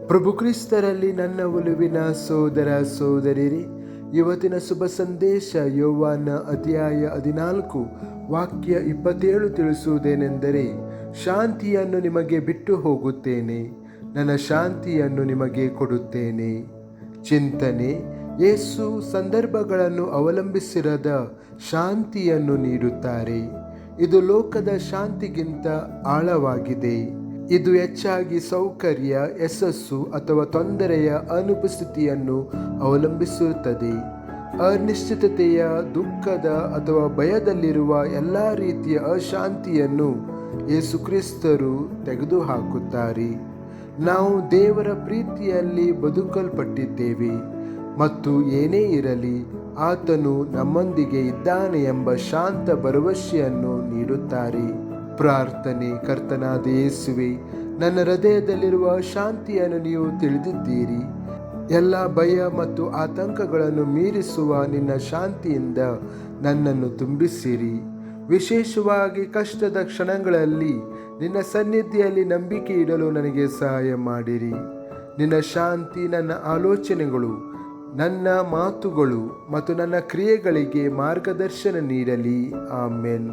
ಪ್ರಭು ಕ್ರಿಸ್ತರಲ್ಲಿ ನನ್ನ ಒಲುವಿನ ಸೋದರ ಸೋದರಿಯರೇ, ಇವತ್ತಿನ ಶುಭ ಸಂದೇಶ ಯೋವಾನ ಅಧ್ಯಾಯ 14 ವಾಕ್ಯ 27 ತಿಳಿಸುವುದೇನೆಂದರೆ, ಶಾಂತಿಯನ್ನು ನಿಮಗೆ ಬಿಟ್ಟು ಹೋಗುತ್ತೇನೆ, ನನ್ನ ಶಾಂತಿಯನ್ನು ನಿಮಗೆ ಕೊಡುತ್ತೇನೆ. ಚಿಂತನೆ: ಯೇಸು ಸಂದರ್ಭಗಳನ್ನು ಅವಲಂಬಿಸಿರದ ಶಾಂತಿಯನ್ನು ನೀಡುತ್ತಾರೆ. ಇದು ಲೋಕದ ಶಾಂತಿಗಿಂತ ಆಳವಾಗಿದೆ. ಇದು ಹೆಚ್ಚಾಗಿ ಸೌಕರ್ಯ, ಯಶಸ್ಸು ಅಥವಾ ತೊಂದರೆಯ ಅನುಪಸ್ಥಿತಿಯನ್ನು ಅವಲಂಬಿಸಿರುತ್ತದೆ. ಅನಿಶ್ಚಿತತೆಯ, ದುಃಖದ ಅಥವಾ ಭಯದಲ್ಲಿರುವ ಎಲ್ಲ ರೀತಿಯ ಅಶಾಂತಿಯನ್ನು ಯೇಸುಕ್ರಿಸ್ತರು ತೆಗೆದುಹಾಕುತ್ತಾರೆ. ನಾವು ದೇವರ ಪ್ರೀತಿಯಲ್ಲಿ ಬದುಕಲ್ಪಟ್ಟಿದ್ದೇವೆ ಮತ್ತು ಏನೇ ಇರಲಿ ಆತನು ನಮ್ಮೊಂದಿಗೆ ಇದ್ದಾನೆ ಎಂಬ ಶಾಂತ ಭರವಸೆಯನ್ನು ನೀಡುತ್ತಾರೆ. ಪ್ರಾರ್ಥನೆ: ಕರ್ತನಾದ ಯೇಸುವೆ, ನನ್ನ ಹೃದಯದಲ್ಲಿರುವ ಶಾಂತಿಯನ್ನು ನೀವು ತಿಳಿದಿದ್ದೀರಿ. ಎಲ್ಲ ಭಯ ಮತ್ತು ಆತಂಕಗಳನ್ನು ಮೀರಿಸುವ ನಿನ್ನ ಶಾಂತಿಯಿಂದ ನನ್ನನ್ನು ತುಂಬಿಸಿರಿ. ವಿಶೇಷವಾಗಿ ಕಷ್ಟದ ಕ್ಷಣಗಳಲ್ಲಿ ನಿನ್ನ ಸನ್ನಿಧಿಯಲ್ಲಿ ನಂಬಿಕೆ ಇಡಲು ನನಗೆ ಸಹಾಯ ಮಾಡಿರಿ. ನಿನ್ನ ಶಾಂತಿ ನನ್ನ ಆಲೋಚನೆಗಳು, ನನ್ನ ಮಾತುಗಳು ಮತ್ತು ನನ್ನ ಕ್ರಿಯೆಗಳಿಗೆ ಮಾರ್ಗದರ್ಶನ ನೀಡಲಿ. ಆಮೆನ್.